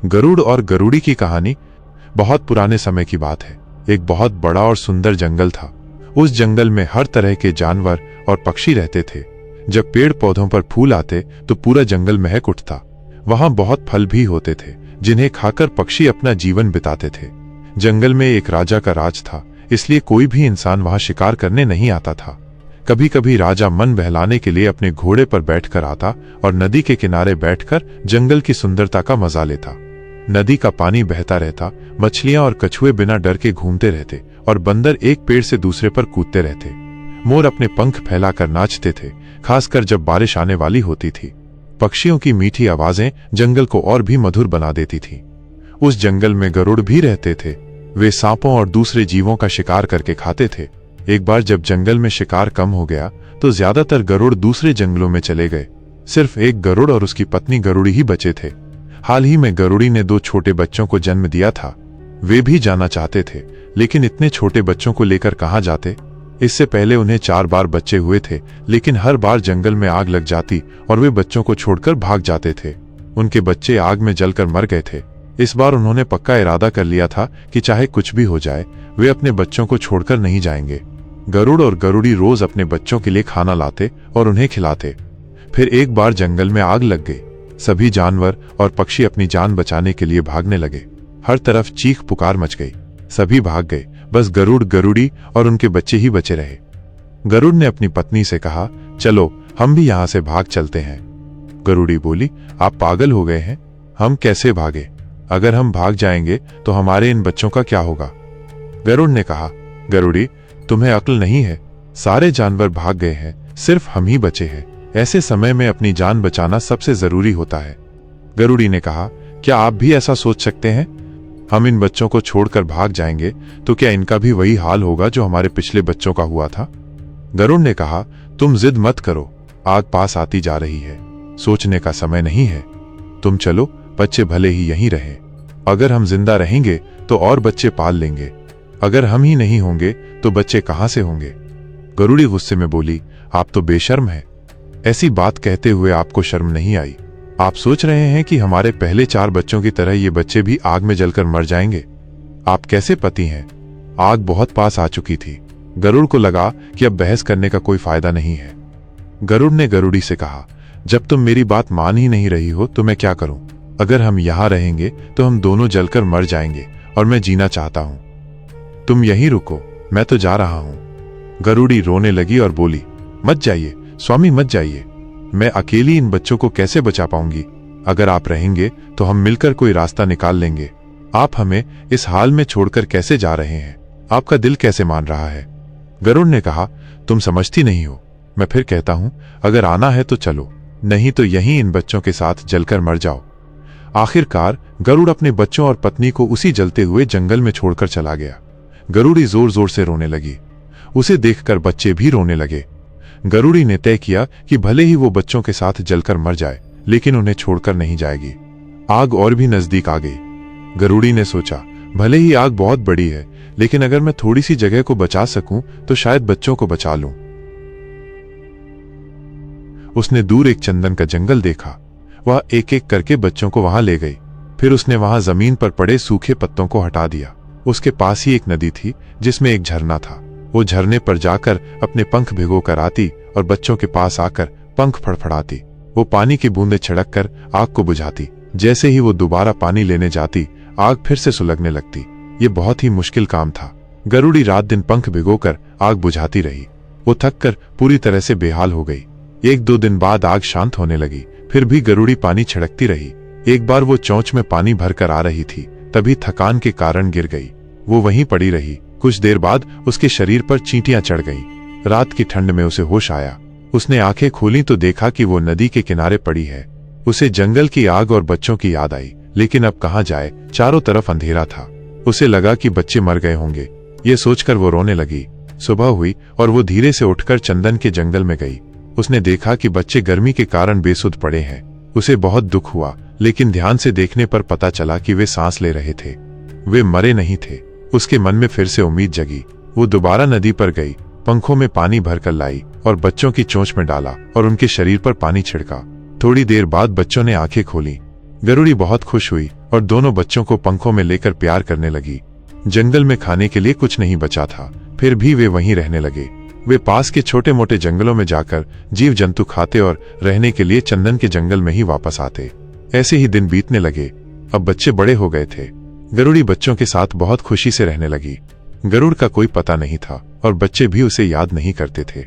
गरुड़ और गरुड़ी की कहानी बहुत पुराने समय की बात है। एक बहुत बड़ा और सुंदर जंगल था। उस जंगल में हर तरह के जानवर और पक्षी रहते थे। जब पेड़ पौधों पर फूल आते तो पूरा जंगल महक उठता। वहां बहुत फल भी होते थे जिन्हें खाकर पक्षी अपना जीवन बिताते थे। जंगल में एक राजा का राज था, इसलिए कोई भी इंसान वहां शिकार करने नहीं आता था। कभी कभी राजा मन बहलाने के लिए अपने घोड़े पर बैठकर आता और नदी के किनारे बैठकर जंगल की सुंदरता का मजा लेता। नदी का पानी बहता रहता, मछलियां और कछुए बिना डर के घूमते रहते और बंदर एक पेड़ से दूसरे पर कूदते रहते। मोर अपने पंख फैलाकर नाचते थे, खासकर जब बारिश आने वाली होती थी। पक्षियों की मीठी आवाजें जंगल को और भी मधुर बना देती थी। उस जंगल में गरुड़ भी रहते थे। वे सांपों और दूसरे जीवों का शिकार करके खाते थे। एक बार जब जंगल में शिकार कम हो गया तो ज्यादातर गरुड़ दूसरे जंगलों में चले गए। सिर्फ एक गरुड़ और उसकी पत्नी गरुड़ी ही बचे थे। हाल ही में गरुड़ी ने 2 छोटे बच्चों को जन्म दिया था। वे भी जाना चाहते थे, लेकिन इतने छोटे बच्चों को लेकर कहां जाते। इससे पहले उन्हें 4 बार बच्चे हुए थे, लेकिन हर बार जंगल में आग लग जाती और वे बच्चों को छोड़कर भाग जाते थे। उनके बच्चे आग में जलकर मर गए थे। इस बार उन्होंने पक्का इरादा कर लिया था कि चाहे कुछ भी हो जाए, वे अपने बच्चों को छोड़कर नहीं जाएंगे। गरुड़ और गरुड़ी रोज अपने बच्चों के लिए खाना लाते और उन्हें खिलाते। फिर एक बार जंगल में आग लग गई। सभी जानवर और पक्षी अपनी जान बचाने के लिए भागने लगे। हर तरफ चीख पुकार मच गई। सभी भाग गए, बस गरुड़, गरुड़ी और उनके बच्चे ही बचे रहे। गरुड़ ने अपनी पत्नी से कहा, चलो हम भी यहां से भाग चलते हैं। गरुड़ी बोली, आप पागल हो गए हैं? हम कैसे भागे? अगर हम भाग जाएंगे तो हमारे इन बच्चों का क्या होगा? गरुड़ ने कहा, गरुड़ी, तुम्हें अक्ल नहीं है? सारे जानवर भाग गए हैं, सिर्फ हम ही बचे हैं। ऐसे समय में अपनी जान बचाना सबसे जरूरी होता है। गरुड़ी ने कहा, क्या आप भी ऐसा सोच सकते हैं? हम इन बच्चों को छोड़कर भाग जाएंगे तो क्या इनका भी वही हाल होगा जो हमारे पिछले बच्चों का हुआ था? गरुड़ ने कहा, तुम जिद मत करो, आग पास आती जा रही है, सोचने का समय नहीं है। तुम चलो, बच्चे भले ही यहीं रहें। अगर हम जिंदा रहेंगे तो और बच्चे पाल लेंगे। अगर हम ही नहीं होंगे तो बच्चे कहां से होंगे? गरुड़ी गुस्से में बोली, आप तो बेशर्म हैं। ऐसी बात कहते हुए आपको शर्म नहीं आई? आप सोच रहे हैं कि हमारे पहले 4 बच्चों की तरह ये बच्चे भी आग में जलकर मर जाएंगे? आप कैसे पति हैं? आग बहुत पास आ चुकी थी। गरुड़ को लगा कि अब बहस करने का कोई फायदा नहीं है। गरुड़ ने गरुड़ी से कहा, जब तुम मेरी बात मान ही नहीं रही हो तो मैं क्या करूं? अगर हम यहां रहेंगे तो हम दोनों जलकर मर जाएंगे और मैं जीना चाहता हूं। तुम यहीं रुको, मैं तो जा रहा हूं। गरुड़ी रोने लगी और बोली, मत जाइए स्वामी, मत जाइए। मैं अकेली इन बच्चों को कैसे बचा पाऊंगी? अगर आप रहेंगे तो हम मिलकर कोई रास्ता निकाल लेंगे। आप हमें इस हाल में छोड़कर कैसे जा रहे हैं? आपका दिल कैसे मान रहा है? गरुड़ ने कहा, तुम समझती नहीं हो। मैं फिर कहता हूं, अगर आना है तो चलो, नहीं तो यहीं इन बच्चों के साथ जलकर मर जाओ। आखिरकार गरुड़ अपने बच्चों और पत्नी को उसी जलते हुए जंगल में छोड़कर चला गया। गरुड़ी जोर जोर से रोने लगी। उसे देखकर बच्चे भी रोने लगे। गरुड़ी ने तय किया कि भले ही वो बच्चों के साथ जलकर मर जाए, लेकिन उन्हें छोड़कर नहीं जाएगी। आग और भी नजदीक आ गई। गरुड़ी ने सोचा, भले ही आग बहुत बड़ी है, लेकिन अगर मैं थोड़ी सी जगह को बचा सकूं तो शायद बच्चों को बचा लूं। उसने दूर एक चंदन का जंगल देखा। वह एक एक करके बच्चों को वहां ले गई। फिर उसने वहां जमीन पर पड़े सूखे पत्तों को हटा दिया। उसके पास ही एक नदी थी जिसमें एक झरना था। वो झरने पर जाकर अपने पंख भिगो कर आती और बच्चों के पास आकर पंख फड़फड़ाती। वो पानी की बूंदें छिड़क कर आग को बुझाती। जैसे ही वो दोबारा पानी लेने जाती, आग फिर से सुलगने लगती। ये बहुत ही मुश्किल काम था। गरुड़ी रात दिन पंख भिगोकर आग बुझाती रही। वो थक कर पूरी तरह से बेहाल हो गई। 1-2 दिन बाद आग शांत होने लगी। फिर भी गरुड़ी पानी छिड़कती रही। एक बार वो चोंच में पानी भरकर आ रही थी, तभी थकान के कारण गिर गई। वो वहीं पड़ी रही। कुछ देर बाद उसके शरीर पर चींटियां चढ़ गईं। रात की ठंड में उसे होश आया। उसने आंखें खोली तो देखा कि वो नदी के किनारे पड़ी है। उसे जंगल की आग और बच्चों की याद आई, लेकिन अब कहां जाए? चारों तरफ अंधेरा था। उसे लगा कि बच्चे मर गए होंगे। ये सोचकर वो रोने लगी। सुबह हुई और वो धीरे से उठकर चंदन के जंगल में गई। उसने देखा कि बच्चे गर्मी के कारण बेसुध पड़े हैं। उसे बहुत दुख हुआ, लेकिन ध्यान से देखने पर पता चला कि वे सांस ले रहे थे। वे मरे नहीं थे। उसके मन में फिर से उम्मीद जगी। वो दोबारा नदी पर गई, पंखों में पानी भरकर लाई और बच्चों की चोंच में डाला और उनके शरीर पर पानी छिड़का। थोड़ी देर बाद बच्चों ने आंखें खोली। गरुड़ी बहुत खुश हुई और दोनों बच्चों को पंखों में लेकर प्यार करने लगी। जंगल में खाने के लिए कुछ नहीं बचा था, फिर भी वे वहीं रहने लगे। वे पास के छोटे मोटे जंगलों में जाकर जीव जंतु खाते और रहने के लिए चंदन के जंगल में ही वापस आते। ऐसे ही दिन बीतने लगे। अब बच्चे बड़े हो गए थे। गरुड़ी बच्चों के साथ बहुत खुशी से रहने लगी। गरुड़ का कोई पता नहीं था और बच्चे भी उसे याद नहीं करते थे।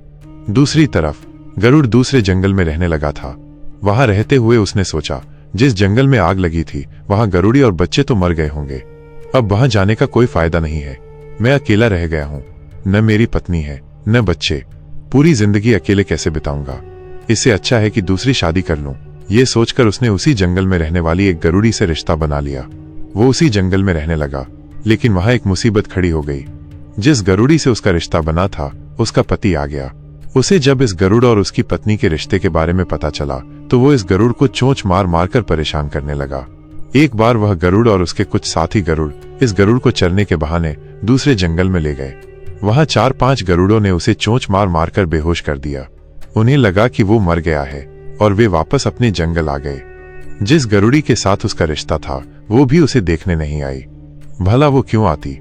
दूसरी तरफ गरुड़ दूसरे जंगल में रहने लगा था। वहां रहते हुए उसने सोचा, जिस जंगल में आग लगी थी वहां गरुड़ी और बच्चे तो मर गए होंगे। अब वहां जाने का कोई फायदा नहीं है। मैं अकेला रह गया हूं, न मेरी पत्नी है न बच्चे। पूरी जिंदगी अकेले कैसे बिताऊंगा। इससे अच्छा है कि दूसरी शादी कर लूं। ये सोचकर उसने उसी जंगल में रहने वाली एक गरुड़ी से रिश्ता बना लिया। वो उसी जंगल में रहने लगा, लेकिन वहां एक मुसीबत खड़ी हो गई। जिस गरुड़ी से उसका रिश्ता बना था उसका पति आ गया। उसे जब इस गरुड़ और उसकी पत्नी के रिश्ते के बारे में पता चला तो वो इस गरुड़ को चोंच मार मार कर परेशान करने लगा। एक बार वह गरुड़ और उसके कुछ साथी गरुड़ इस गरुड़ को चरने के बहाने दूसरे जंगल में ले गए। वहां 4-5 गरुड़ों ने उसे चोंच मार मार कर बेहोश कर दिया। उन्हें लगा कि वो मर गया है और वे वापस अपने जंगल आ गए। जिस गरुड़ी के साथ उसका रिश्ता था वो भी उसे देखने नहीं आई। भला वो क्यों आती।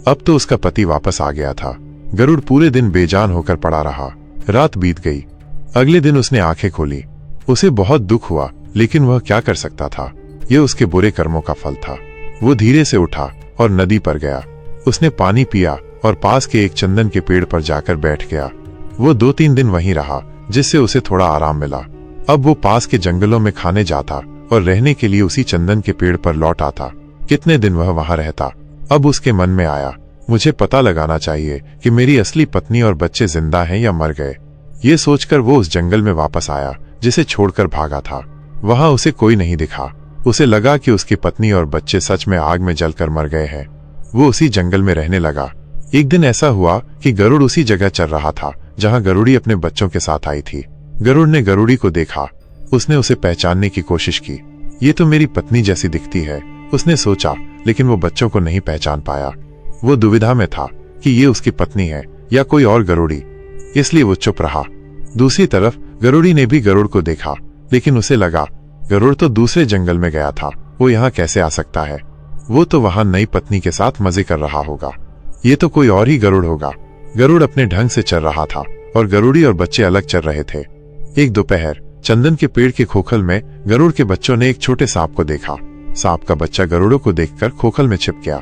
अब तो उसका पति वापस आ गया था। गरुड़ पूरे दिन बेजान होकर पड़ा रहा। रात बीत गई। अगले दिन उसने आंखें खोली। उसे बहुत दुख हुआ, लेकिन वह क्या कर सकता था। यह उसके बुरे कर्मों का फल था। वो धीरे से उठा और नदी पर गया। उसने पानी पिया और पास के एक चंदन के पेड़ पर जाकर बैठ गया। वो 2-3 दिन वहीं रहा, जिससे उसे थोड़ा आराम मिला। अब वो पास के जंगलों में खाने जाता और रहने के लिए उसी चंदन के पेड़ पर लौट आता। कितने दिन वह वहां रहता। अब उसके मन में आया, मुझे पता लगाना चाहिए कि मेरी असली पत्नी और बच्चे जिंदा हैं या मर गए। ये सोचकर वो उस जंगल में वापस आया जिसे छोड़कर भागा था। वहां उसे कोई नहीं दिखा। उसे लगा कि उसकी पत्नी और बच्चे सच में आग में जलकर मर गए हैं। वो उसी जंगल में रहने लगा। एक दिन ऐसा हुआ कि गरुड़ उसी जगह चल रहा था जहां गरुड़ी अपने बच्चों के साथ आई थी। गरुड़ ने गरुड़ी को देखा। उसने उसे पहचानने की कोशिश की। ये तो मेरी पत्नी जैसी दिखती है, उसने सोचा, लेकिन वो बच्चों को नहीं पहचान पाया। वो दुविधा में था कि ये उसकी पत्नी है या कोई और गरुड़ी, इसलिए वो चुप रहा। दूसरी तरफ गरुड़ी ने भी गरुड़ को देखा, लेकिन उसे लगा गरुड़ तो दूसरे जंगल में गया था, वो यहाँ कैसे आ सकता है। वो तो वहां नई पत्नी के साथ मजे कर रहा होगा। ये तो कोई और ही गरुड़ होगा। गरुड़ अपने ढंग से चल रहा था और गरुड़ी और बच्चे अलग चल रहे थे। एक दोपहर चंदन के पेड़ के खोखल में गरुड़ के बच्चों ने एक छोटे सांप को देखा। सांप का बच्चा गरुड़ों को देखकर खोखल में छिप गया।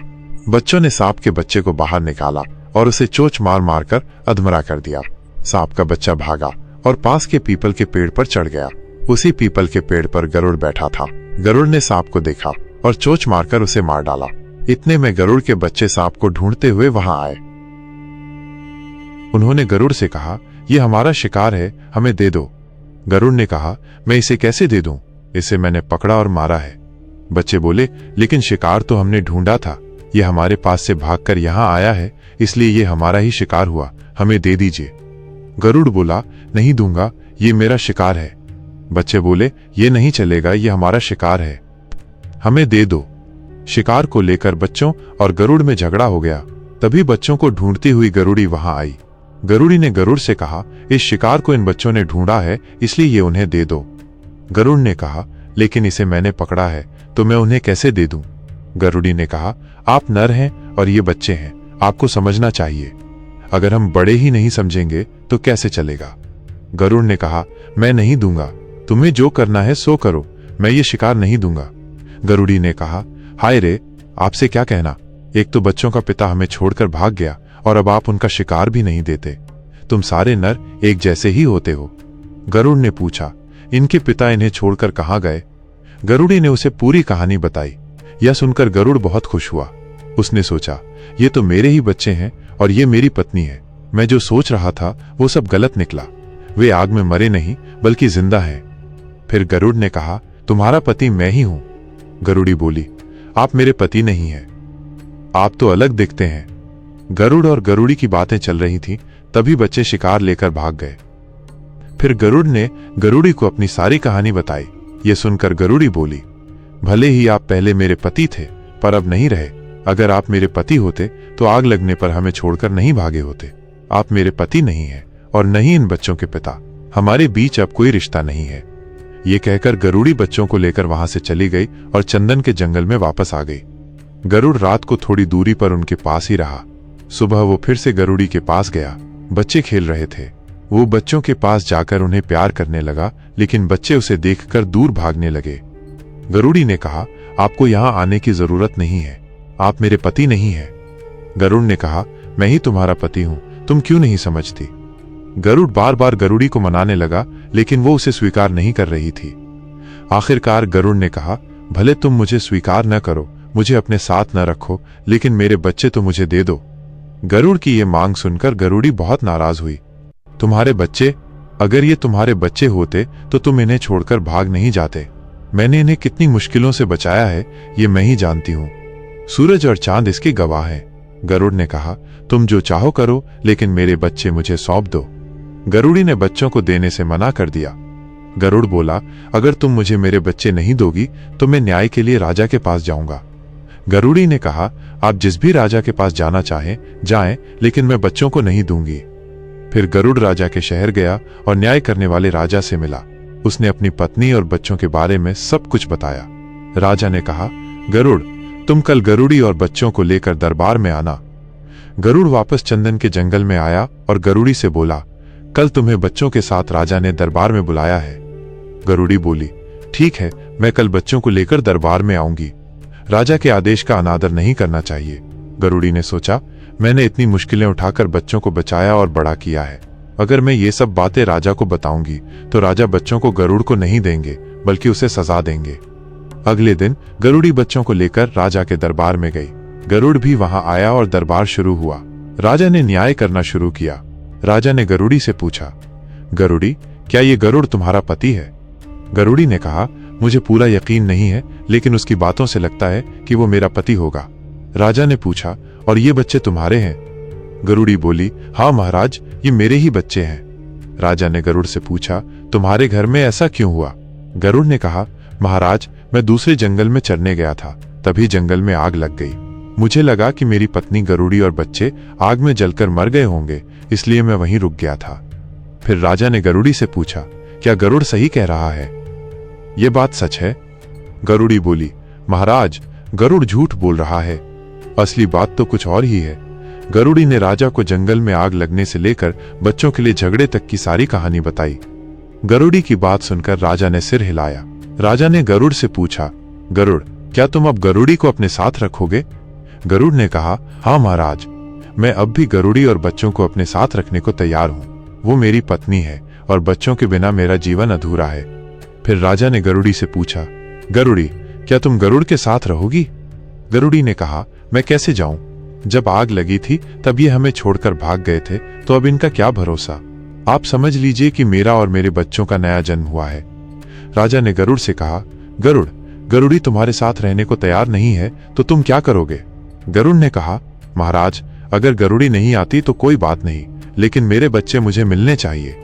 बच्चों ने सांप के बच्चे को बाहर निकाला और उसे चोंच मार मार कर अधमरा कर दिया। सांप का बच्चा भागा और पास के पीपल के पेड़ पर चढ़ गया। उसी पीपल के पेड़ पर गरुड़ बैठा था। गरुड़ ने सांप को देखा और चोंच मारकर उसे मार डाला। इतने में गरुड़ के बच्चे सांप को ढूंढते हुए वहां आए। उन्होंने गरुड़ से कहा, यह हमारा शिकार है, हमें दे दो। गरुड़ ने कहा, मैं इसे कैसे दे दूं? इसे मैंने पकड़ा और मारा है। बच्चे बोले, लेकिन शिकार तो हमने ढूंढा था। यह हमारे पास से भागकर यहाँ आया है, इसलिए ये हमारा ही शिकार हुआ, हमें दे दीजिए। गरुड़ बोला, नहीं दूंगा, ये मेरा शिकार है। बच्चे बोले, ये नहीं चलेगा, ये हमारा शिकार है, हमें दे दो। शिकार को लेकर बच्चों और गरुड़ में झगड़ा हो गया। तभी बच्चों को ढूंढती हुई गरुड़ी वहां आई। गरुड़ी ने गरुड़ से कहा, इस शिकार को इन बच्चों ने ढूंढा है, इसलिए ये उन्हें दे दो। गरुड़ ने कहा, लेकिन इसे मैंने पकड़ा है, तो मैं उन्हें कैसे दे दूं? गरुड़ी ने कहा, आप नर हैं और ये बच्चे हैं, आपको समझना चाहिए। अगर हम बड़े ही नहीं समझेंगे तो कैसे चलेगा? गरुड़ ने कहा, मैं नहीं दूंगा, तुम्हें जो करना है सो करो, मैं ये शिकार नहीं दूंगा। गरुड़ी ने कहा, हाय रे, आपसे क्या कहना। एक तो बच्चों का पिता हमें छोड़कर भाग गया और अब आप उनका शिकार भी नहीं देते। तुम सारे नर एक जैसे ही होते हो। गरुड़ ने पूछा, इनके पिता इन्हें छोड़कर कहाँ गए? गरुड़ी ने उसे पूरी कहानी बताई। यह सुनकर गरुड़ बहुत खुश हुआ। उसने सोचा, ये तो मेरे ही बच्चे हैं और ये मेरी पत्नी है। मैं जो सोच रहा था वो सब गलत निकला। वे आग में मरे नहीं बल्कि जिंदा हैं। फिर गरुड़ ने कहा, तुम्हारा पति मैं ही हूं। गरुड़ी बोली, आप मेरे पति नहीं हैं, आप तो अलग दिखते हैं। गरुड़ और गरुड़ी की बातें चल रही थी, तभी बच्चे शिकार लेकर भाग गए। फिर गरुड़ ने गरुड़ी को अपनी सारी कहानी बताई। ये सुनकर गरुड़ी बोली, भले ही आप पहले मेरे पति थे, पर अब नहीं रहे। अगर आप मेरे पति होते तो आग लगने पर हमें छोड़कर नहीं भागे होते। आप मेरे पति नहीं हैं और नहीं इन बच्चों के पिता। हमारे बीच अब कोई रिश्ता नहीं है। ये कहकर गरुड़ी बच्चों को लेकर वहां से चली गई और चंदन के जंगल में वापस आ गई। गरुड़ रात को थोड़ी दूरी पर उनके पास ही रहा। सुबह वो फिर से गरुड़ी के पास गया। बच्चे खेल रहे थे। वो बच्चों के पास जाकर उन्हें प्यार करने लगा, लेकिन बच्चे उसे देखकर दूर भागने लगे। गरुड़ी ने कहा, आपको यहां आने की जरूरत नहीं है, आप मेरे पति नहीं है। गरुड़ ने कहा, मैं ही तुम्हारा पति हूं, तुम क्यों नहीं समझती। गरुड़ बार बार गरुड़ी को मनाने लगा, लेकिन वो उसे स्वीकार नहीं कर रही थी। आखिरकार गरुड़ ने कहा, भले तुम मुझे स्वीकार न करो, मुझे अपने साथ न रखो, लेकिन मेरे बच्चे तो मुझे दे दो। गरुड़ की ये मांग सुनकर गरुड़ी बहुत नाराज हुई। तुम्हारे बच्चे? अगर ये तुम्हारे बच्चे होते तो तुम इन्हें छोड़कर भाग नहीं जाते। मैंने इन्हें कितनी मुश्किलों से बचाया है, ये मैं ही जानती हूं। सूरज और चांद इसके गवाह हैं। गरुड़ ने कहा, तुम जो चाहो करो, लेकिन मेरे बच्चे मुझे सौंप दो। गरुड़ी ने बच्चों को देने से मना कर दिया। गरुड़ बोला, अगर तुम मुझे मेरे बच्चे नहीं दोगी तो मैं न्याय के लिए राजा के पास जाऊंगा। गरुड़ी ने कहा, आप जिस भी राजा के पास जाना चाहें जाएं, लेकिन मैं बच्चों को नहीं दूंगी। फिर गरुड़ राजा के शहर गया और न्याय करने वाले राजा से मिला। उसने अपनी पत्नी और बच्चों के बारे में सब कुछ बताया। राजा ने कहा, गरुड़, तुम कल गरुड़ी और बच्चों को लेकर दरबार में आना। गरुड़ वापस चंदन के जंगल में आया और गरुड़ी से बोला, कल तुम्हें बच्चों के साथ राजा ने दरबार में बुलाया है। गरुड़ी बोली, ठीक है, मैं कल बच्चों को लेकर दरबार में आऊंगी। राजा के आदेश का अनादर नहीं करना चाहिए। गरुड़ी ने सोचा, मैंने इतनी मुश्किलें उठाकर बच्चों को बचाया और बड़ा किया है। अगर मैं ये सब बातें राजा को बताऊंगी तो राजा बच्चों को गरुड़ को नहीं देंगे, बल्कि उसे सजा देंगे। अगले दिन गरुड़ी बच्चों को लेकर राजा के दरबार में गई। गरुड़ भी वहां आया और दरबार शुरू हुआ। राजा ने न्याय करना शुरू किया। राजा ने गरुड़ी से पूछा, गरुड़ी, क्या ये गरुड़ तुम्हारा पति है? गरुड़ी ने कहा, मुझे पूरा यकीन नहीं है, लेकिन उसकी बातों से लगता है कि वो मेरा पति होगा। राजा ने पूछा, और ये बच्चे तुम्हारे हैं? गरुड़ी बोली, हाँ महाराज, ये मेरे ही बच्चे हैं। राजा ने गरुड़ से पूछा, तुम्हारे घर में ऐसा क्यों हुआ? गरुड़ ने कहा, महाराज, मैं दूसरे जंगल में चरने गया था, तभी जंगल में आग लग गई। मुझे लगा कि मेरी पत्नी गरुड़ी और बच्चे आग में जलकर मर गए होंगे, इसलिए मैं वहीं रुक गया था। फिर राजा ने गरुड़ी से पूछा, क्या गरुड़ सही कह रहा है? ये बात सच है? गरुड़ी बोली, महाराज, गरुड़ झूठ बोल रहा है, असली बात तो कुछ और ही है। गरुड़ी ने राजा को जंगल में आग लगने से लेकर बच्चों के लिए झगड़े तक की सारी कहानी बताई। गरुड़ी की बात सुनकर राजा ने सिर हिलाया। राजा ने गरुड़ से पूछा, गरुड़, क्या तुम अब गरुड़ी को अपने साथ रखोगे? गरुड़ ने कहा, हाँ महाराज, मैं अब भी गरुड़ी और बच्चों को अपने साथ रखने को तैयार हूँ। वो मेरी पत्नी है और बच्चों के बिना मेरा जीवन अधूरा है। फिर राजा ने गरुड़ी से पूछा, गरुड़ी, क्या तुम गरुड़ के साथ रहोगी? गरुड़ी ने कहा, मैं कैसे जाऊं? जब आग लगी थी तब ये हमें छोड़कर भाग गए थे, तो अब इनका क्या भरोसा। आप समझ लीजिए कि मेरा और मेरे बच्चों का नया जन्म हुआ है। राजा ने गरुड़ से कहा, गरुड़, गरुड़ी तुम्हारे साथ रहने को तैयार नहीं है तो तुम क्या करोगे? गरुड़ ने कहा, महाराज, अगर गरुड़ी नहीं आती तो कोई बात नहीं, लेकिन मेरे बच्चे मुझे मिलने चाहिए।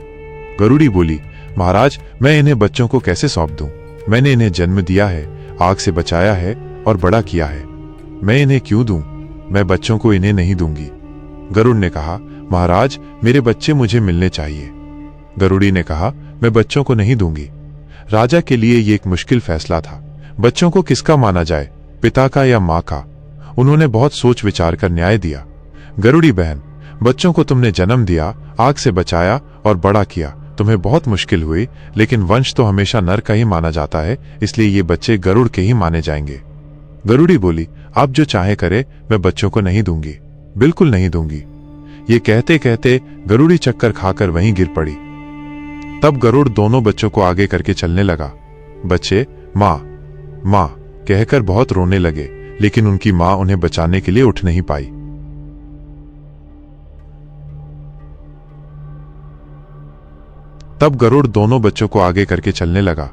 गरुड़ी बोली, महाराज, मैं इन्हें बच्चों को कैसे सौंप दूं? मैंने इन्हें जन्म दिया है, आग से बचाया है और बड़ा किया है। मैं इन्हें क्यों दूं? मैं बच्चों को इन्हें नहीं दूंगी। गरुड़ ने कहा, महाराज, मेरे बच्चे मुझे मिलने चाहिए। गरुड़ी ने कहा, मैं बच्चों को नहीं दूंगी। राजा के लिए ये एक मुश्किल फैसला था। बच्चों को किसका माना जाए, पिता का या मां का? उन्होंने बहुत सोच विचार कर न्याय दिया। गरुड़ी बहन, बच्चों को तुमने जन्म दिया, आग से बचाया और बड़ा किया, तुम्हें बहुत मुश्किल हुई, लेकिन वंश तो हमेशा नर का ही माना जाता है, इसलिए ये बच्चे गरुड़ के ही माने जाएंगे। गरुड़ी बोली, आप जो चाहे करे, मैं बच्चों को नहीं दूंगी, बिल्कुल नहीं दूंगी। ये कहते कहते गरुड़ी चक्कर खाकर वहीं गिर पड़ी। तब गरुड़ दोनों बच्चों को आगे करके चलने लगा। बच्चे माँ माँ कहकर बहुत रोने लगे, लेकिन उनकी माँ उन्हें बचाने के लिए उठ नहीं पाई। तब गरुड़ दोनों बच्चों को आगे करके चलने लगा।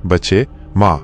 बच्चे माँ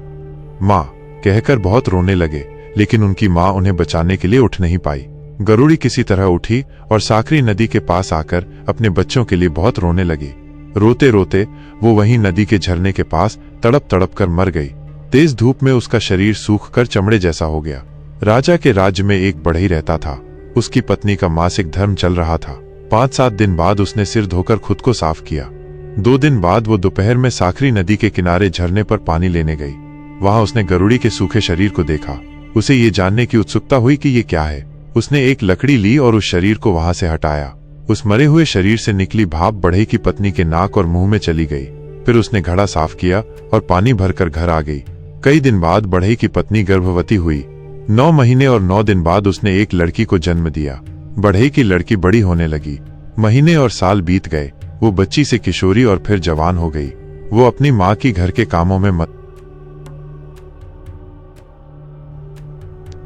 माँ कहकर बहुत रोने लगे, लेकिन उनकी माँ उन्हें बचाने के लिए उठ नहीं पाई। गरुड़ी किसी तरह उठी और साकरी नदी के पास आकर अपने बच्चों के लिए बहुत रोने लगी। रोते रोते वो वहीं नदी के झरने के पास तड़प तड़प कर मर गई। तेज धूप में उसका शरीर सूख कर चमड़े जैसा हो गया। राजा के राज्य में एक बढ़ई रहता था। उसकी पत्नी का मासिक धर्म चल रहा था। 5-7 दिन बाद उसने सिर धोकर खुद को साफ किया। 2 दिन बाद वो दोपहर में साखरी नदी के किनारे झरने पर पानी लेने गई। वहां उसने गरुड़ी के सूखे शरीर को देखा। उसे ये जानने की उत्सुकता हुई कि ये क्या है। उसने एक लकड़ी ली और उस शरीर को वहां से हटाया। उस मरे हुए शरीर से निकली भाप बढ़ई की पत्नी के नाक और मुंह में चली गई। फिर उसने घड़ा साफ किया और पानी भरकर घर आ गई। कई दिन बाद बढ़ई की पत्नी गर्भवती हुई। 9 महीने और 9 दिन बाद उसने एक लड़की को जन्म दिया। बढ़ई की लड़की बड़ी होने लगी। महीने और साल बीत गए। वो बच्ची से किशोरी और फिर जवान हो गई। वो अपनी माँ की घर के कामों में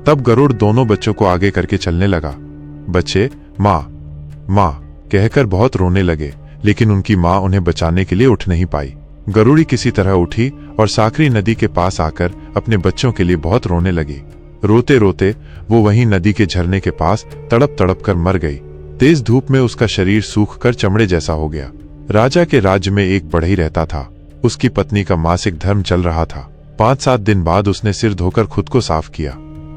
तब गरुड़ दोनों बच्चों को आगे करके चलने लगा। बच्चे माँ माँ कहकर बहुत रोने लगे, लेकिन उनकी माँ उन्हें बचाने के लिए उठ नहीं पाई। गरुड़ी किसी तरह उठी और साखरी नदी के पास आकर अपने बच्चों के लिए बहुत रोने लगी। रोते रोते वो वहीं नदी के झरने के पास तड़प तड़प कर मर गई। तेज धूप में उसका शरीर सूख कर चमड़े जैसा हो गया। राजा के राज्य में एक बढ़ई रहता था। उसकी पत्नी का मासिक धर्म चल रहा था। 5-7 दिन बाद उसने सिर धोकर खुद को साफ किया।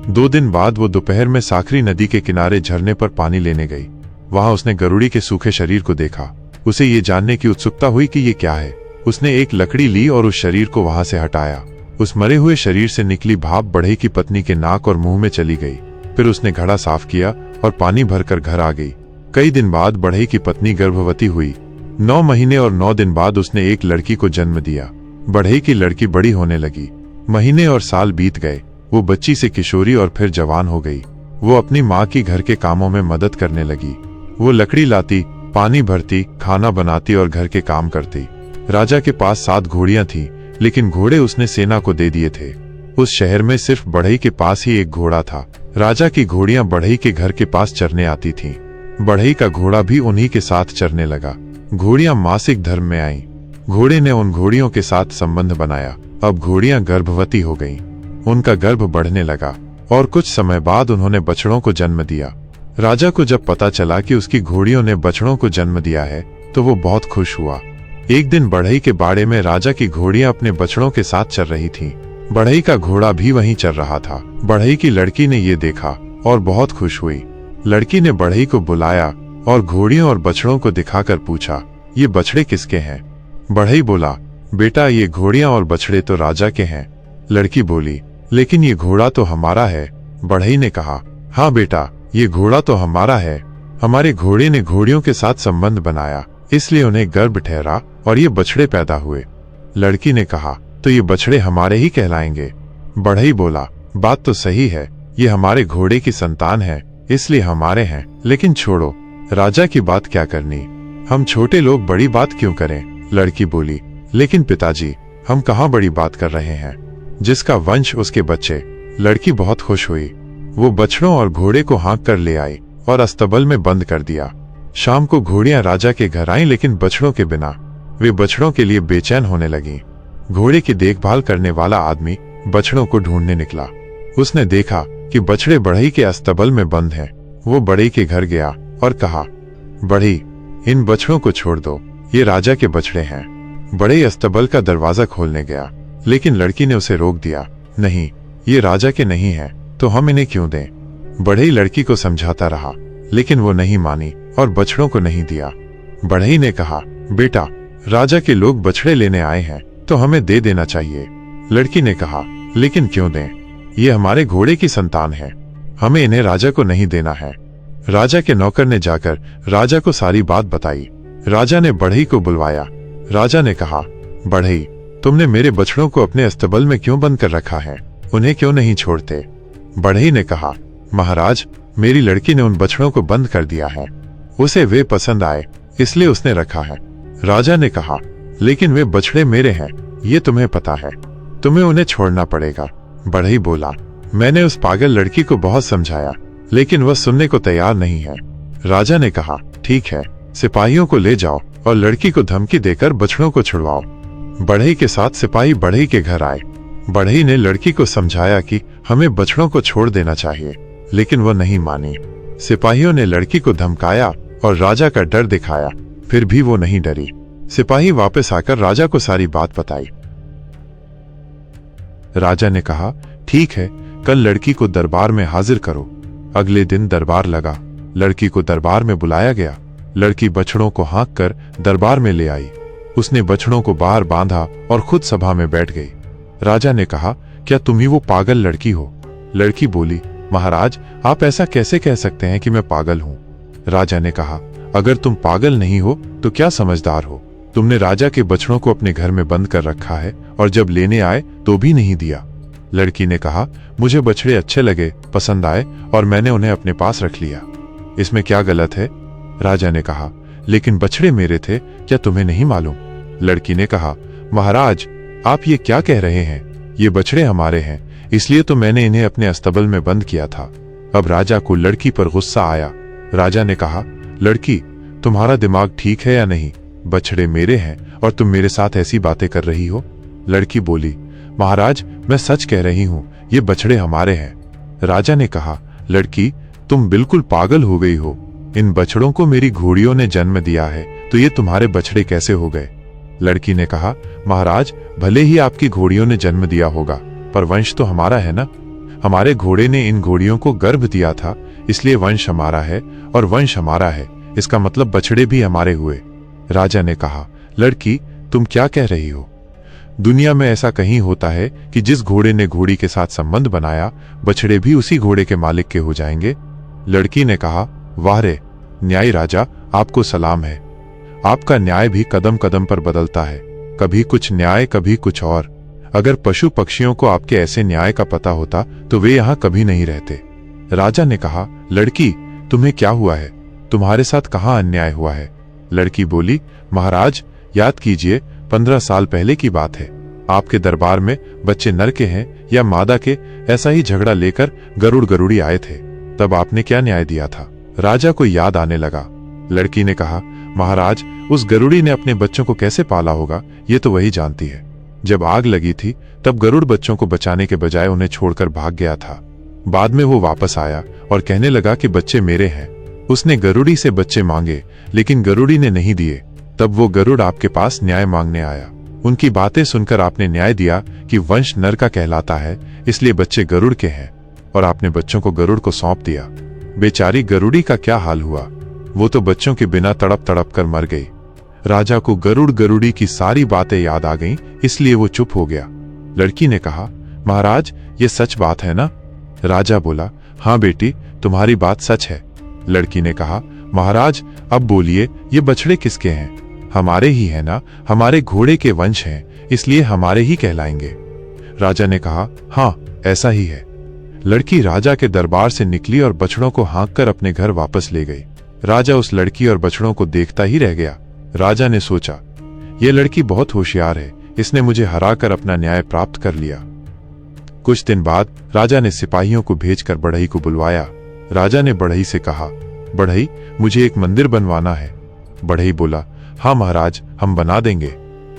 2 दिन बाद वो दोपहर में साखरी नदी के किनारे झरने पर पानी लेने गई। वहां उसने गरुड़ी के सूखे शरीर को देखा। उसे ये जानने की उत्सुकता हुई कि ये क्या है। उसने एक लकड़ी ली और उस शरीर को वहां से हटाया। उस मरे हुए शरीर से निकली भाप बढ़ई की पत्नी के नाक और मुंह में चली गई। फिर उसने घड़ा साफ किया और पानी भरकर घर आ गई। कई दिन बाद बढ़ई की पत्नी गर्भवती हुई। 9 महीने और 9 दिन बाद उसने एक लड़की को जन्म दिया। बढ़ई की लड़की बड़ी होने लगी। महीने और साल बीत गए। वो बच्ची से किशोरी और फिर जवान हो गई। वो अपनी माँ की घर के कामों में मदद करने लगी। वो लकड़ी लाती, पानी भरती, खाना बनाती और घर के काम करती। राजा के पास 7 घोड़ियां थीं, लेकिन घोड़े उसने सेना को दे दिए थे। उस शहर में सिर्फ बढ़ई के पास ही एक घोड़ा था। राजा की घोड़ियां बढ़ई के घर के पास चरने आती थीं। बढ़ई का घोड़ा भी उन्हीं के साथ चरने लगा। घोड़ियां मासिक धर्म में आईं। घोड़े ने उन घोड़ियों के साथ संबंध बनाया। अब घोड़ियां गर्भवती हो गईं। उनका गर्भ बढ़ने लगा और कुछ समय बाद उन्होंने बछड़ों को जन्म दिया। राजा को जब पता चला कि उसकी घोड़ियों ने बछड़ों को जन्म दिया है तो वो बहुत खुश हुआ। एक दिन बढ़ई के बाड़े में राजा की घोड़ियां अपने बछड़ों के साथ चल रही थीं। बढ़ई का घोड़ा भी वहीं चल रहा था। बढ़ई की लड़की ने ये देखा और बहुत खुश हुई। लड़की ने बढ़ई को बुलाया और घोड़ियों और बछड़ों को दिखाकर पूछा, ये बछड़े किसके हैं? बढ़ई बोला, बेटा ये घोड़ियां और बछड़े तो राजा के हैं। लड़की बोली, लेकिन ये घोड़ा तो हमारा है। बढ़ई ने कहा, हाँ बेटा ये घोड़ा तो हमारा है। हमारे घोड़े ने घोड़ियों के साथ संबंध बनाया, इसलिए उन्हें गर्भ ठहरा और ये बछड़े पैदा हुए। लड़की ने कहा, तो ये बछड़े हमारे ही कहलाएंगे। बढ़ई बोला, बात तो सही है, ये हमारे घोड़े की संतान है, इसलिए हमारे हैं। लेकिन छोड़ो, राजा की बात क्या करनी, हम छोटे लोग बड़ी बात क्यों करें? लड़की बोली, लेकिन पिताजी हम कहाँ बड़ी बात कर रहे हैं, जिसका वंश उसके बच्चे। लड़की बहुत खुश हुई। वो बछड़ों और घोड़े को हाँक कर ले आई और अस्तबल में बंद कर दिया। शाम को घोड़ियां राजा के घर आईं, लेकिन बछड़ों के बिना। वे बछड़ों के लिए बेचैन होने लगी। घोड़े की देखभाल करने वाला आदमी बछड़ों को ढूंढने निकला। उसने देखा कि बछड़े बढ़ई के अस्तबल में बंद हैं। वो बढ़ई के घर गया और कहा, बढ़ई इन बछड़ों को छोड़ दो, ये राजा के बछड़े हैं। बढ़ई अस्तबल का दरवाजा खोलने गया, लेकिन लड़की ने उसे रोक दिया। नहीं, ये राजा के नहीं है, तो हम इन्हें क्यों दें? बढ़ई लड़की को समझाता रहा, लेकिन वो नहीं मानी और बछड़ों को नहीं दिया। बढ़ई ने कहा, बेटा राजा के लोग बछड़े लेने आए हैं, तो हमें दे देना चाहिए। लड़की ने कहा, लेकिन क्यों दें? ये हमारे घोड़े की संतान है, हमें इन्हें राजा को नहीं देना है। राजा के नौकर ने जाकर राजा को सारी बात बताई। राजा ने बढ़ई को बुलवाया। राजा ने कहा, बढ़ई तुमने मेरे बछड़ों को अपने अस्तबल में क्यों बंद कर रखा है? उन्हें क्यों नहीं छोड़ते? बढ़ई ने कहा, महाराज मेरी लड़की ने उन बछड़ों को बंद कर दिया है, उसे वे पसंद आए इसलिए उसने रखा है। राजा ने कहा, लेकिन वे बछड़े मेरे हैं, ये तुम्हें पता है, तुम्हें उन्हें छोड़ना पड़ेगा। बढ़ई बोला, मैंने उस पागल लड़की को बहुत समझाया, लेकिन वह सुनने को तैयार नहीं है। राजा ने कहा, ठीक है, सिपाहियों को ले जाओ और लड़की को धमकी देकर बछड़ों को छुड़वाओ। बढ़ई के साथ सिपाही बढ़ई के घर आए। बढ़ई ने लड़की को समझाया कि हमें बछड़ों को छोड़ देना चाहिए, लेकिन वह नहीं मानी। सिपाहियों ने लड़की को धमकाया और राजा का डर दिखाया, फिर भी वो नहीं डरी। सिपाही वापस आकर राजा को सारी बात बताई। राजा ने कहा, ठीक है, कल लड़की को दरबार में हाजिर करो। अगले दिन दरबार लगा। लड़की को दरबार में बुलाया गया। लड़की बछड़ों को हाँक कर दरबार में ले आई। उसने बछड़ों को बाहर बांधा और खुद सभा में बैठ गई। राजा ने कहा, क्या तुम ही वो पागल लड़की हो? लड़की बोली, महाराज, आप ऐसा कैसे कह सकते हैं कि मैं पागल हूं? राजा ने कहा, अगर तुम पागल नहीं हो तो क्या समझदार हो? तुमने राजा के बछड़ों को अपने घर में बंद कर रखा है और जब लेने आए तो भी नहीं दिया। लड़की ने कहा, मुझे बछड़े अच्छे लगे, पसंद आए और मैंने उन्हें अपने पास रख लिया। इसमें क्या गलत है? राजा ने कहा, लेकिन बछड़े मेरे थे, क्या तुम्हें नहीं मालूम? लड़की ने कहा, महाराज, आप ये क्या कह रहे हैं? ये बछड़े हमारे हैं, इसलिए तो मैंने इन्हें अपने अस्तबल में बंद किया था। अब राजा को लड़की पर गुस्सा आया। राजा ने कहा, लड़की, तुम्हारा दिमाग ठीक है या नहीं? बछड़े मेरे हैं और तुम मेरे साथ ऐसी बातें कर रही हो? लड़की बोली, महाराज, मैं सच कह रही हूं, ये बछड़े हमारे हैं। राजा ने कहा, लड़की, तुम बिल्कुल पागल हो गई हो। इन बछड़ों को मेरी घोड़ियों ने जन्म दिया है, तो ये तुम्हारे बछड़े कैसे हो गए? लड़की ने कहा, महाराज, भले ही आपकी घोड़ियों ने जन्म दिया होगा, पर वंश तो हमारा है ना। हमारे घोड़े ने इन घोड़ियों को गर्भ दिया था, इसलिए वंश हमारा है, और वंश हमारा है, इसका मतलब बछड़े भी हमारे हुए। राजा ने कहा, लड़की, तुम क्या कह रही हो? दुनिया में ऐसा कहीं होता है कि जिस घोड़े ने घोड़ी के साथ संबंध बनाया, बछड़े भी उसी घोड़े के मालिक के हो जाएंगे? लड़की ने कहा, वाह रे, न्यायी राजा, आपको सलाम है। आपका न्याय भी कदम कदम पर बदलता है, कभी कुछ न्याय, कभी कुछ और। अगर पशु पक्षियों को आपके ऐसे न्याय का पता होता तो वे यहां कभी नहीं रहते। राजा ने कहा, लड़की, तुम्हें क्या हुआ है? तुम्हारे साथ कहां अन्याय हुआ है? लड़की बोली, महाराज, याद कीजिए, 15 साल पहले की बात है। आपके दरबार में बच्चे नर के हैं या मादा के, ऐसा ही झगड़ा लेकर गरुड़ गरुड़ी आए थे। तब आपने क्या न्याय दिया था? राजा को याद आने लगा। लड़की ने कहा, महाराज, उस गरुड़ी ने अपने बच्चों को कैसे पाला होगा, ये तो वही जानती है। जब आग लगी थी तब गरुड़ बच्चों को बचाने के बजाय उन्हें छोड़कर भाग गया था। बाद में वो वापस आया और कहने लगा कि बच्चे मेरे हैं। उसने गरुड़ी से बच्चे मांगे, लेकिन गरुड़ी ने नहीं दिए। तब वो गरुड़ आपके पास न्याय मांगने आया। उनकी बातें सुनकर आपने न्याय दिया कि वंश नर का कहलाता है, इसलिए बच्चे गरुड़ के हैं, और आपने बच्चों को गरुड़ को सौंप दिया। बेचारी गरुड़ी का क्या हाल हुआ? वो तो बच्चों के बिना तड़प तड़प कर मर गई। राजा को गरुड़ गरुड़ी की सारी बातें याद आ गईं, इसलिए वो चुप हो गया। लड़की ने कहा, महाराज, ये सच बात है ना? राजा बोला, हाँ बेटी, तुम्हारी बात सच है। लड़की ने कहा, महाराज, अब बोलिए, ये बछड़े किसके हैं? हमारे ही है ना? हमारे घोड़े के वंश हैं, इसलिए हमारे ही कहलाएंगे। राजा ने कहा, हाँ, ऐसा ही है। लड़की राजा के दरबार से निकली और बछड़ों को हाँक कर अपने घर वापस ले गई। राजा उस लड़की और बछड़ों को देखता ही रह गया। राजा ने सोचा, यह लड़की बहुत होशियार है, इसने मुझे हराकर अपना न्याय प्राप्त कर लिया। कुछ दिन बाद राजा ने सिपाहियों को भेजकर बढ़ई को बुलवाया। राजा ने बढ़ई से कहा, बढ़ई, मुझे एक मंदिर बनवाना है। बढ़ई बोला, हाँ महाराज, हम बना देंगे।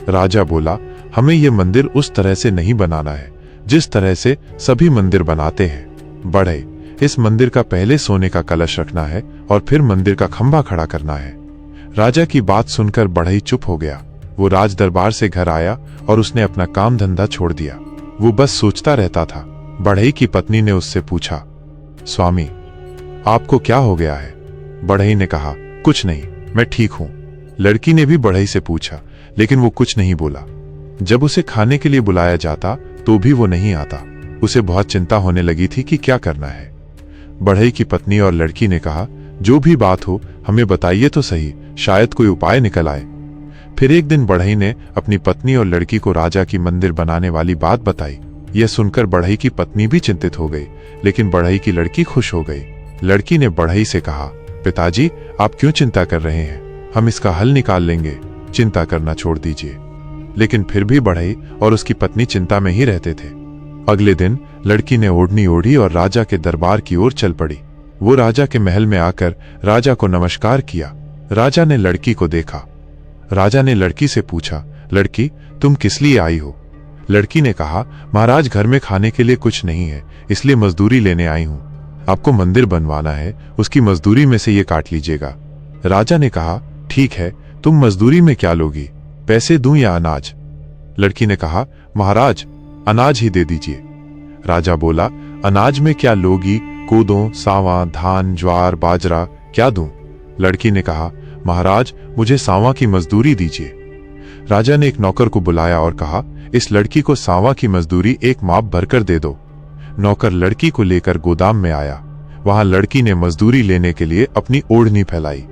राजा बोला, हमें यह मंदिर उस तरह से नहीं बनाना है जिस तरह से सभी मंदिर बनाते हैं। बढ़ई, इस मंदिर का पहले सोने का कलश रखना है और फिर मंदिर का खंभा खड़ा करना है। राजा की बात सुनकर बढ़ई चुप हो गया। वो राज दरबार से घर आया और उसने अपना काम धंधा छोड़ दिया। वो बस सोचता रहता था। बढ़ई की पत्नी ने उससे पूछा, स्वामी, आपको क्या हो गया है? बढ़ई ने कहा, कुछ नहीं, मैं ठीक हूं। लड़की ने भी बढ़ई से पूछा, लेकिन वो कुछ नहीं बोला। जब उसे खाने के लिए बुलाया जाता तो भी वो नहीं आता। उसे बहुत चिंता होने लगी थी कि क्या करना है। बढ़ई की पत्नी और लड़की ने कहा, जो भी बात हो हमें बताइए तो सही, शायद कोई उपाय निकल आए। फिर एक दिन बढ़ई ने अपनी पत्नी और लड़की को राजा की मंदिर बनाने वाली बात बताई। यह सुनकर बढ़ई की पत्नी भी चिंतित हो गई, लेकिन बढ़ई की लड़की खुश हो गई। लड़की ने बढ़ई से कहा, पिताजी, आप क्यों चिंता कर रहे हैं? हम इसका हल निकाल लेंगे, चिंता करना छोड़ दीजिए। लेकिन फिर भी बढ़ई और उसकी पत्नी चिंता में ही रहते थे। अगले दिन लड़की ने ओढ़नी ओढ़ी और राजा के दरबार की ओर चल पड़ी। वो राजा के महल में आकर राजा को नमस्कार किया। राजा ने लड़की को देखा। राजा ने लड़की से पूछा, लड़की, तुम किस लिए आई हो? लड़की ने कहा, महाराज, घर में खाने के लिए कुछ नहीं है, इसलिए मजदूरी लेने आई हूं। आपको मंदिर बनवाना है, उसकी मजदूरी में से ये काट लीजिएगा। राजा ने कहा, ठीक है, तुम मजदूरी में क्या लोगी? पैसे दूं या अनाज? लड़की ने कहा, महाराज, अनाज ही दे दीजिए। राजा बोला, अनाज में क्या लोगी? कोदों, सावा, धान, ज्वार, बाजरा, क्या दूं? लड़की ने कहा, महाराज, मुझे सावा की मजदूरी दीजिए। राजा ने एक नौकर को बुलाया और कहा, इस लड़की को सांवा की मजदूरी एक माप भरकर दे दो। नौकर लड़की को लेकर गोदाम में आया। वहां लड़की ने मजदूरी लेने के लिए अपनी ओढ़नी फैलाई।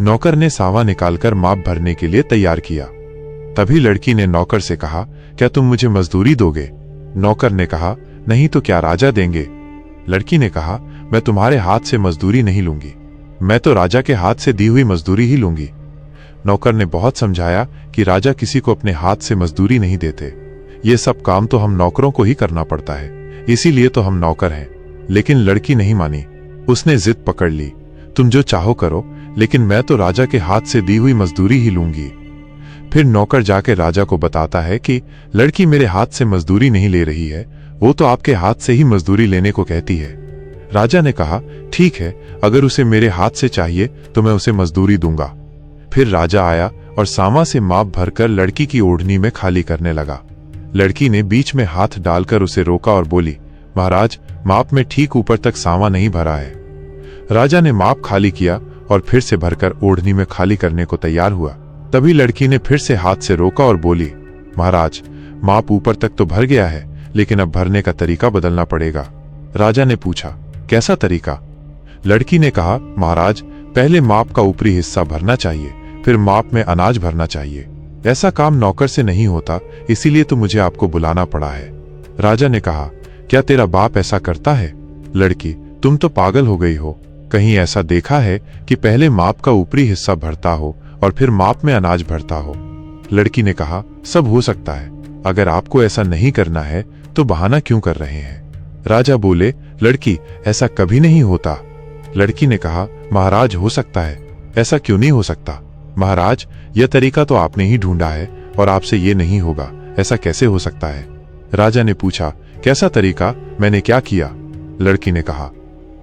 नौकर ने सांवा निकालकर माप भरने के लिए तैयार किया। तभी लड़की ने नौकर से कहा, क्या तुम मुझे मजदूरी दोगे? नौकर ने कहा, नहीं तो क्या राजा देंगे? लड़की ने कहा, मैं तुम्हारे हाथ से मजदूरी नहीं लूंगी, मैं तो राजा के हाथ से दी हुई मजदूरी ही लूंगी। नौकर ने बहुत समझाया कि राजा किसी को अपने हाथ से मजदूरी नहीं देते, ये सब काम तो हम नौकरों को ही करना पड़ता है, इसीलिए तो हम नौकर हैं। लेकिन लड़की नहीं मानी, उसने जिद पकड़ ली, तुम जो चाहो करो, लेकिन मैं तो राजा के हाथ से दी हुई मजदूरी ही लूंगी। फिर नौकर जाकर राजा को बताता है कि लड़की मेरे हाथ से मजदूरी नहीं ले रही है, वो तो आपके हाथ से ही मजदूरी लेने को कहती है। राजा ने कहा, ठीक है, अगर उसे मेरे हाथ से चाहिए तो मैं उसे मजदूरी दूंगा। फिर राजा आया और सांवा से माप भरकर लड़की की ओढ़नी में खाली करने लगा। लड़की ने बीच में हाथ डालकर उसे रोका और बोली, महाराज, माप में ठीक ऊपर तक सांवा नहीं भरा है। राजा ने माप खाली किया और फिर से भरकर ओढ़नी में खाली करने को तैयार हुआ। तभी लड़की ने फिर से हाथ से रोका और बोली, महाराज, माप ऊपर तक तो भर गया है, लेकिन अब भरने का तरीका बदलना पड़ेगा। राजा ने पूछा, कैसा तरीका? लड़की ने कहा, महाराज, पहले माप का ऊपरी हिस्सा भरना चाहिए, फिर माप में अनाज भरना चाहिए। ऐसा काम नौकर से नहीं होता, इसीलिए तो मुझे आपको बुलाना पड़ा है। राजा ने कहा, क्या तेरा बाप ऐसा करता है? लड़की, तुम तो पागल हो गई हो, कहीं ऐसा देखा है कि पहले माप का ऊपरी हिस्सा भरता हो और फिर माप में अनाज भरता हो? लड़की ने कहा, सब हो सकता है, अगर आपको ऐसा नहीं करना है तो बहाना क्यों कर रहे हैं? राजा बोले, लड़की, ऐसा कभी नहीं होता। लड़की ने कहा, महाराज, हो सकता है। ऐसा क्यों नहीं हो सकता? महाराज, यह तरीका तो आपने ही ढूंढा है और आपसे ये नहीं होगा, ऐसा कैसे हो सकता है? राजा ने पूछा, कैसा तरीका? मैंने क्या किया? लड़की ने कहा,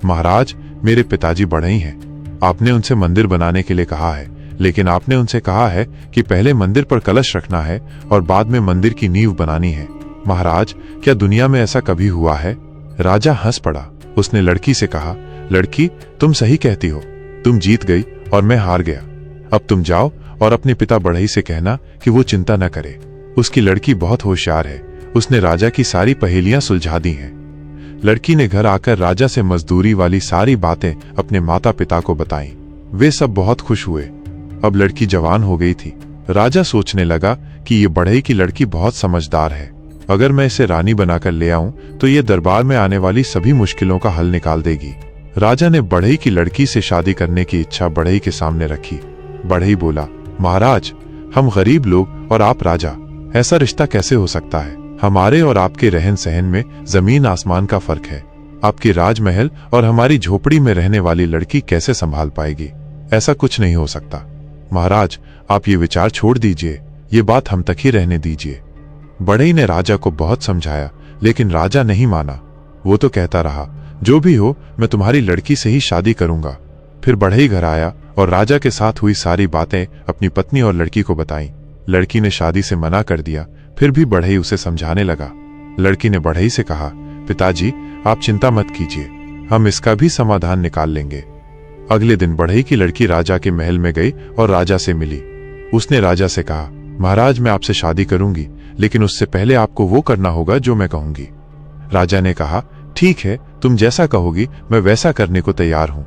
महाराज, मेरे पिताजी बढ़ई हैं, आपने उनसे मंदिर बनाने के लिए कहा है, लेकिन आपने उनसे कहा है कि पहले मंदिर पर कलश रखना है और बाद में मंदिर की नींव बनानी है। महाराज, क्या दुनिया में ऐसा कभी हुआ है? राजा हंस पड़ा। उसने लड़की से कहा, लड़की, तुम सही कहती हो, तुम जीत गई और मैं हार गया। अब तुम जाओ और अपने पिता बढ़ई से कहना कि वो चिंता न करे। उसकी लड़की बहुत होशियार है, उसने राजा की सारी पहेलियां सुलझा दी हैं। लड़की ने घर आकर राजा से मजदूरी वाली सारी बातें अपने माता पिता को बताईं। वे सब बहुत खुश हुए। अब लड़की जवान हो गई थी। राजा सोचने लगा कि ये बढ़ई की लड़की बहुत समझदार है, अगर मैं इसे रानी बनाकर ले आऊं तो ये दरबार में आने वाली सभी मुश्किलों का हल निकाल देगी। राजा ने बढ़ई की लड़की से शादी करने की इच्छा बढ़ई के सामने रखी। बढ़ई बोला, महाराज, हम गरीब लोग और आप राजा, ऐसा रिश्ता कैसे हो सकता है? हमारे और आपके रहन सहन में जमीन आसमान का फर्क है। आपके राजमहल और हमारी झोपड़ी में रहने वाली लड़की कैसे संभाल पाएगी? ऐसा कुछ नहीं हो सकता। महाराज, आप ये विचार छोड़ दीजिए, ये बात हम तक ही रहने दीजिए। बढ़ई ने राजा को बहुत समझाया, लेकिन राजा नहीं माना। वो तो कहता रहा, जो भी हो, मैं तुम्हारी लड़की से ही शादी करूंगा। फिर बढ़ई घर आया और राजा के साथ हुई सारी बातें अपनी पत्नी और लड़की को बताईं। लड़की ने शादी से मना कर दिया, फिर भी बढ़ई उसे समझाने लगा। लड़की ने बढ़ई से कहा, पिताजी, आप चिंता मत कीजिए, हम इसका भी समाधान निकाल लेंगे। अगले दिन बढ़ई की लड़की राजा के महल में गई और राजा से मिली। उसने राजा से कहा, महाराज, मैं आपसे शादी करूंगी, लेकिन उससे पहले आपको वो करना होगा जो मैं कहूंगी। राजा ने कहा, ठीक है, तुम जैसा कहोगी मैं वैसा करने को तैयार हूं।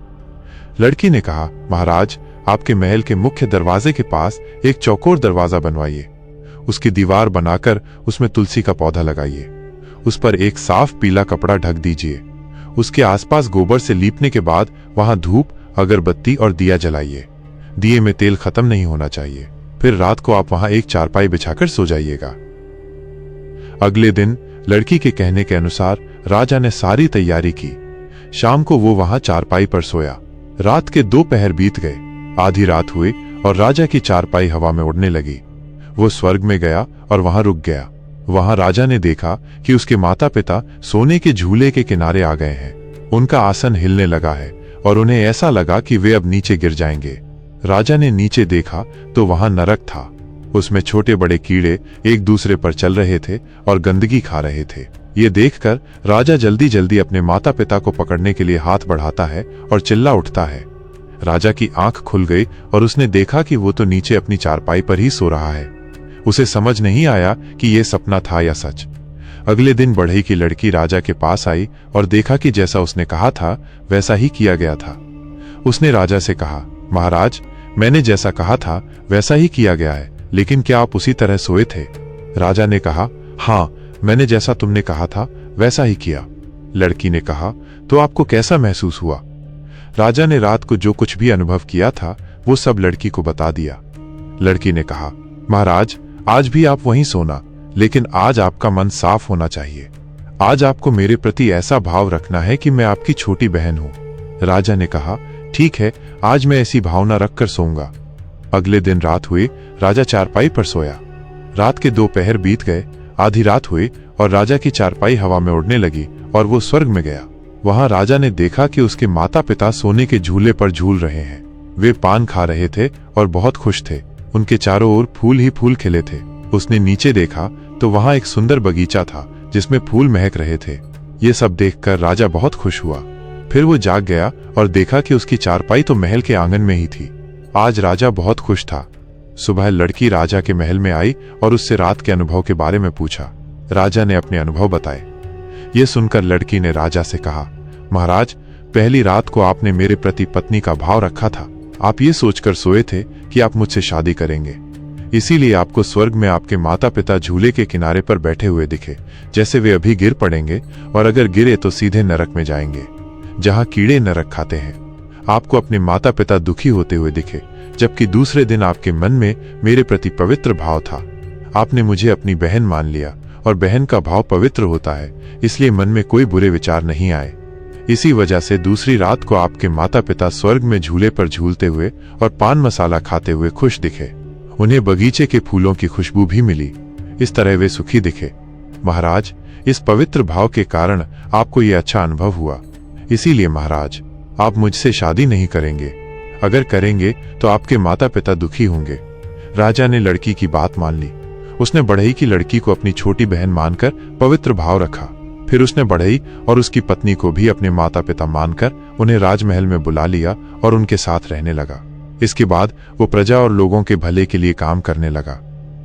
लड़की ने कहा, महाराज, आपके महल के मुख्य दरवाजे के पास एक चौकोर दरवाजा बनवाइए, उसकी दीवार बनाकर उसमें तुलसी का पौधा लगाइए, उस पर एक साफ पीला कपड़ा ढक दीजिए, उसके आसपास गोबर से लीपने के बाद वहां धूप, अगरबत्ती और दिया जलाइए। दिए में तेल खत्म नहीं होना चाहिए। फिर रात को आप वहां एक चारपाई बिछाकर सो जाइएगा। अगले दिन लड़की के कहने के अनुसार राजा ने सारी तैयारी की। शाम को वो वहां चारपाई पर सोया। रात के 2 पहर बीत गए, आधी रात हुई और राजा की चारपाई हवा में उड़ने लगी। वो स्वर्ग में गया और वहां रुक गया। वहां राजा ने देखा कि उसके माता पिता सोने के झूले के किनारे आ गए हैं। उनका आसन हिलने लगा है और उन्हें ऐसा लगा कि वे अब नीचे गिर जाएंगे। राजा ने नीचे देखा तो वहां नरक था। उसमें छोटे बड़े कीड़े एक दूसरे पर चल रहे थे और गंदगी खा रहे थे। ये देखकर राजा जल्दी जल्दी अपने माता पिता को पकड़ने के लिए हाथ बढ़ाता है और चिल्ला उठता है। राजा की आंख खुल गई और उसने देखा कि वो तो नीचे अपनी चारपाई पर ही सो रहा है। उसे समझ नहीं आया कि यह सपना था या सच। अगले दिन बढ़ई की लड़की राजा के पास आई और देखा कि जैसा उसने कहा था वैसा ही किया गया था। उसने राजा से कहा, महाराज, मैंने जैसा कहा था वैसा ही किया गया है, लेकिन क्या आप उसी तरह सोए थे? राजा ने कहा, हाँ, मैंने जैसा तुमने कहा था वैसा ही किया। लड़की ने कहा, तो आपको कैसा महसूस हुआ? राजा ने रात को जो कुछ भी अनुभव किया था वो सब लड़की को बता दिया। लड़की ने कहा, महाराज, आज भी आप वहीं सोना, लेकिन आज आपका मन साफ होना चाहिए। आज आपको मेरे प्रति ऐसा भाव रखना है कि मैं आपकी छोटी बहन हूं। राजा ने कहा, ठीक है, आज मैं ऐसी भावना रखकर सोऊंगा। अगले दिन रात हुई, राजा चारपाई पर सोया। रात के 2 पहर बीत गए, आधी रात हुई और राजा की चारपाई हवा में उड़ने लगी और वो स्वर्ग में गया। वहां राजा ने देखा कि उसके माता पिता सोने के झूले पर झूल रहे हैं। वे पान खा रहे थे और बहुत खुश थे। उनके चारों ओर फूल ही फूल खिले थे। उसने नीचे देखा तो वहां एक सुंदर बगीचा था जिसमें फूल महक रहे थे। ये सब देखकर राजा बहुत खुश हुआ। फिर वो जाग गया और देखा कि उसकी चारपाई तो महल के आंगन में ही थी। आज राजा बहुत खुश था। सुबह लड़की राजा के महल में आई और उससे रात के अनुभव के बारे में पूछा। राजा ने अपने अनुभव बताए। ये सुनकर लड़की ने राजा से कहा, महाराज, पहली रात को आपने मेरे प्रति पत्नी का भाव रखा था। आप ये सोचकर सोए थे कि आप मुझसे शादी करेंगे। इसीलिए आपको स्वर्ग में आपके माता पिता झूले के किनारे पर बैठे हुए दिखे, जैसे वे अभी गिर पड़ेंगे और अगर गिरे तो सीधे नरक में जाएंगे, जहां कीड़े नरक खाते हैं। आपको अपने माता पिता दुखी होते हुए दिखे, जबकि दूसरे दिन आपके मन में मेरे प्रति पवित्र भाव था। आपने मुझे अपनी बहन मान लिया और बहन का भाव पवित्र होता है, इसलिए मन में कोई बुरे विचार नहीं आए। इसी वजह से दूसरी रात को आपके माता पिता स्वर्ग में झूले पर झूलते हुए और पान मसाला खाते हुए खुश दिखे। उन्हें बगीचे के फूलों की खुशबू भी मिली। इस तरह वे सुखी दिखे। महाराज, इस पवित्र भाव के कारण आपको ये अच्छा अनुभव हुआ। इसीलिए महाराज, आप मुझसे शादी नहीं करेंगे। अगर करेंगे तो आपके माता पिता दुखी होंगे। राजा ने लड़की की बात मान ली। उसने बढ़ई की लड़की को अपनी छोटी बहन मानकर पवित्र भाव रखा। फिर उसने बढ़ई और उसकी पत्नी को भी अपने माता पिता मानकर उन्हें राजमहल में बुला लिया और उनके साथ रहने लगा। इसके बाद वो प्रजा और लोगों के भले के लिए काम करने लगा।